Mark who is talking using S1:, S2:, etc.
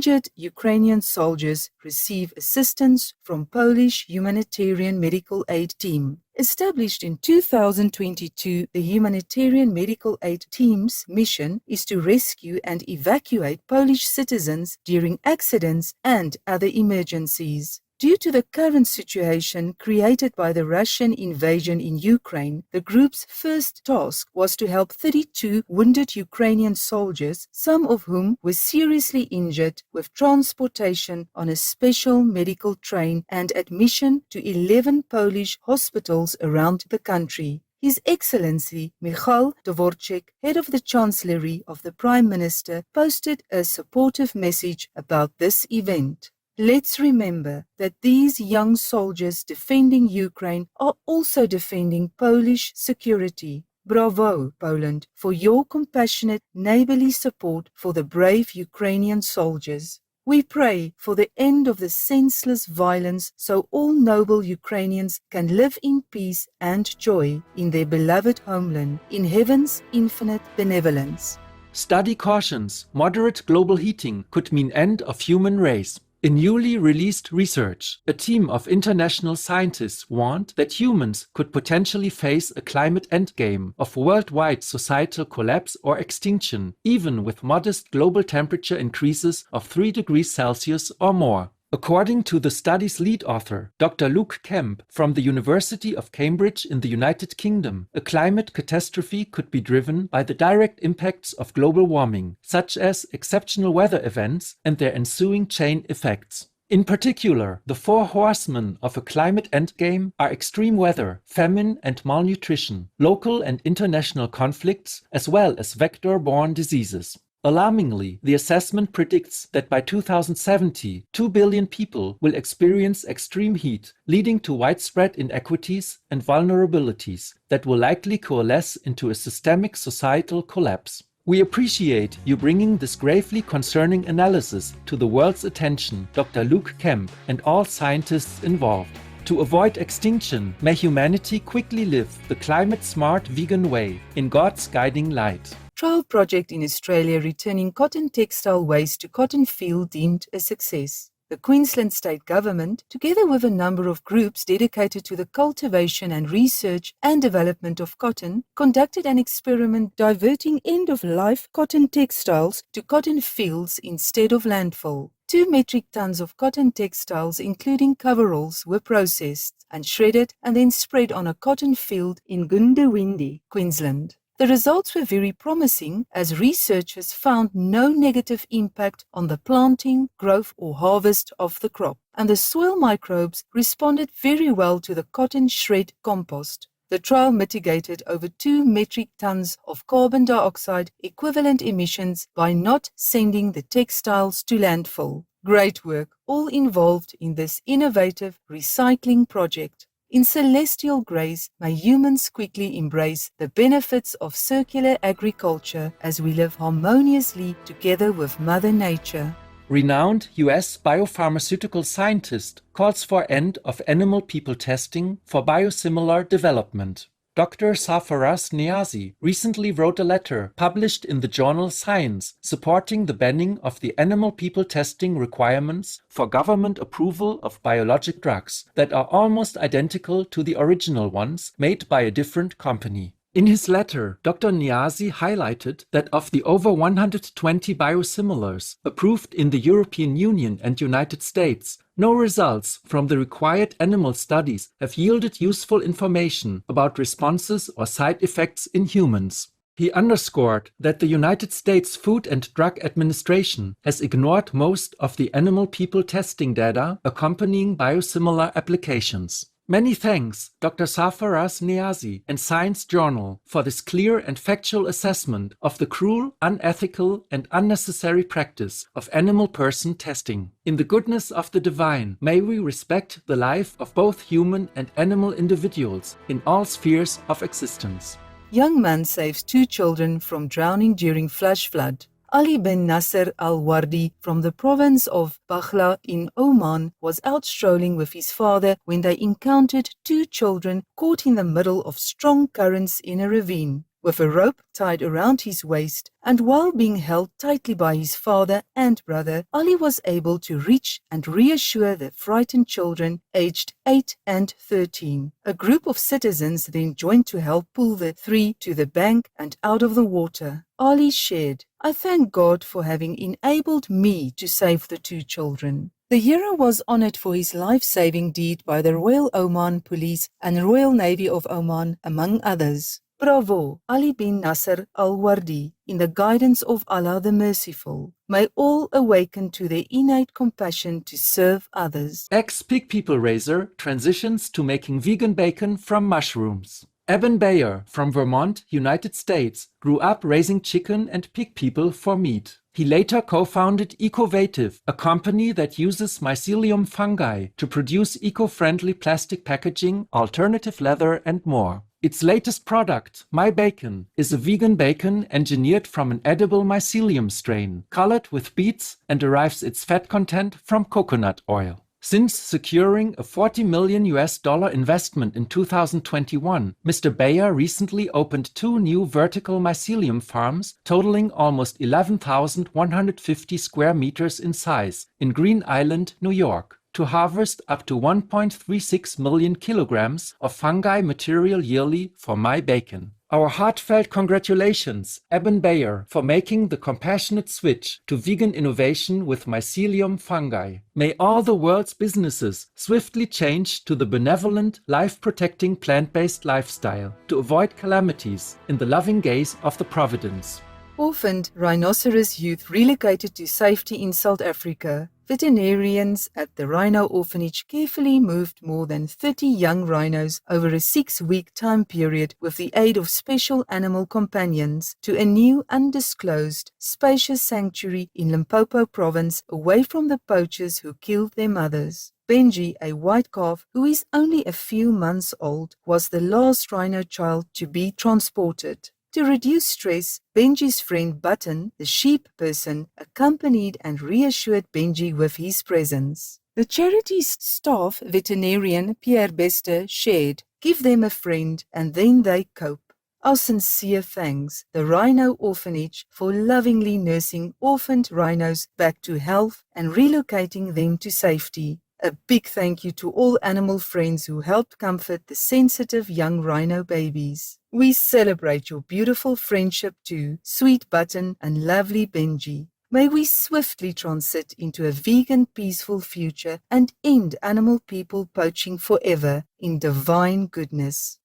S1: injured Ukrainian soldiers receive assistance from Polish humanitarian medical aid team. Established in 2022, the humanitarian medical aid team's mission is to rescue and evacuate Polish citizens during accidents and other emergencies. Due to the current situation created by the Russian invasion in Ukraine, the group's first task was to help 32 wounded Ukrainian soldiers, some of whom were seriously injured, with transportation on a special medical train and admission to 11 Polish hospitals around the country. His Excellency Michal Dworczyk, head of the Chancellery of the Prime Minister, posted a supportive message about this event. Let's remember that these young soldiers defending Ukraine are also defending Polish security. Bravo, Poland, for your compassionate, neighborly support for the brave Ukrainian soldiers. We pray for the end of the senseless violence so all noble Ukrainians can live in peace and joy in their beloved homeland, in heaven's infinite benevolence.
S2: Study cautions moderate global heating could mean end of human race. In newly released research, a team of international scientists warned that humans could potentially face a climate endgame of worldwide societal collapse or extinction, even with modest global temperature increases of 3 degrees Celsius or more. According to the study's lead author, Dr. Luke Kemp from the University of Cambridge in the United Kingdom, a climate catastrophe could be driven by the direct impacts of global warming, such as exceptional weather events and their ensuing chain effects. In particular, the 4 horsemen of a climate endgame are extreme weather, famine and malnutrition, local and international conflicts, as well as vector-borne diseases. Alarmingly, the assessment predicts that by 2070, 2 billion people will experience extreme heat, leading to widespread inequities and vulnerabilities that will likely coalesce into a systemic societal collapse. We appreciate you bringing this gravely concerning analysis to the world's attention, Dr. Luke Kemp, and all scientists involved. To avoid extinction, may humanity quickly live the climate-smart vegan way in God's guiding light.
S1: Trial project in Australia returning cotton textile waste to cotton field deemed a success. The Queensland State Government, together with a number of groups dedicated to the cultivation and research and development of cotton, conducted an experiment diverting end-of-life cotton textiles to cotton fields instead of landfill. 2 metric tons of cotton textiles, including coveralls, were processed and shredded and then spread on a cotton field in Goondiwindi, Queensland. The results were very promising as researchers found no negative impact on the planting, growth or harvest of the crop, and the soil microbes responded very well to the cotton shred compost. The trial mitigated over 2 metric tons of carbon dioxide equivalent emissions by not sending the textiles to landfill. Great work, all involved in this innovative recycling project. In celestial grace, may humans quickly embrace the benefits of circular agriculture as we live harmoniously together with Mother Nature.
S2: Renowned US biopharmaceutical scientist calls for end of animal people testing for biosimilar development. Dr. Safaraz Niazi recently wrote a letter published in the journal Science supporting the banning of the animal people testing requirements for government approval of biologic drugs that are almost identical to the original ones made by a different company. In his letter, Dr. Niazi highlighted that of the over 120 biosimilars approved in the European Union and United States, no results from the required animal studies have yielded useful information about responses or side effects in humans. He underscored that the United States Food and Drug Administration has ignored most of the animal people testing data accompanying biosimilar applications. Many thanks, Dr. Safaraz Niazi and Science Journal, for this clear and factual assessment of the cruel, unethical, and unnecessary practice of animal person testing. In the goodness of the divine, may we respect the life of both human and animal individuals in all spheres of existence.
S1: Young man saves 2 children from drowning during flash flood. Ali bin Nasser al-Wardi from the province of Baghla in Oman was out strolling with his father when they encountered 2 children caught in the middle of strong currents in a ravine. with a rope tied around his waist, and while being held tightly by his father and brother, Ollie was able to reach and reassure the frightened children aged 8 and 13. A group of citizens then joined to help pull the three to the bank and out of the water. Ollie shared, "I thank God for having enabled me to save the two children." The hero was honored for his life-saving deed by the Royal Oman Police and Royal Navy of Oman, among others. Bravo, Ali bin Nasser al-Wardi, in the guidance of Allah the Merciful. May all awaken to their innate compassion to serve others.
S2: Ex-pig people raiser transitions to making vegan bacon from mushrooms. Eben Bayer from Vermont, United States, grew up raising chicken and pig people for meat. He later co-founded Ecovative, a company that uses mycelium fungi to produce eco-friendly plastic packaging, alternative leather, and more. Its latest product, My Bacon, is a vegan bacon engineered from an edible mycelium strain, colored with beets, and derives its fat content from coconut oil. Since securing a $40 million investment in 2021, Mr. Bayer recently opened 2 new vertical mycelium farms totaling almost 11,150 square meters in size in Green Island, New York, to harvest up to 1.36 million kilograms of fungi material yearly for My Bacon. Our heartfelt congratulations, Eben Bayer, for making the compassionate switch to vegan innovation with mycelium fungi. May all the world's businesses swiftly change to the benevolent, life-protecting plant-based lifestyle to avoid calamities in the loving gaze of the Providence.
S1: Orphaned rhinoceros youth relocated to safety in South Africa. Veterinarians at the Rhino Orphanage carefully moved more than 30 young rhinos over a 6-week time period with the aid of special animal companions to a new undisclosed, spacious sanctuary in Limpopo province away from the poachers who killed their mothers. Benji, a white calf who is only a few months old, was the last rhino child to be transported. To reduce stress, Benji's friend Button, the sheep person, accompanied and reassured Benji with his presence. The charity's staff veterinarian Pierre Bester shared, "Give them a friend and then they cope." Our sincere thanks, the Rhino Orphanage, for lovingly nursing orphaned rhinos back to health and relocating them to safety. A big thank you to all animal friends who helped comfort the sensitive young rhino babies. We celebrate your beautiful friendship too, sweet Button and lovely Benji. May we swiftly transit into a vegan, peaceful future and end animal people poaching forever in divine goodness.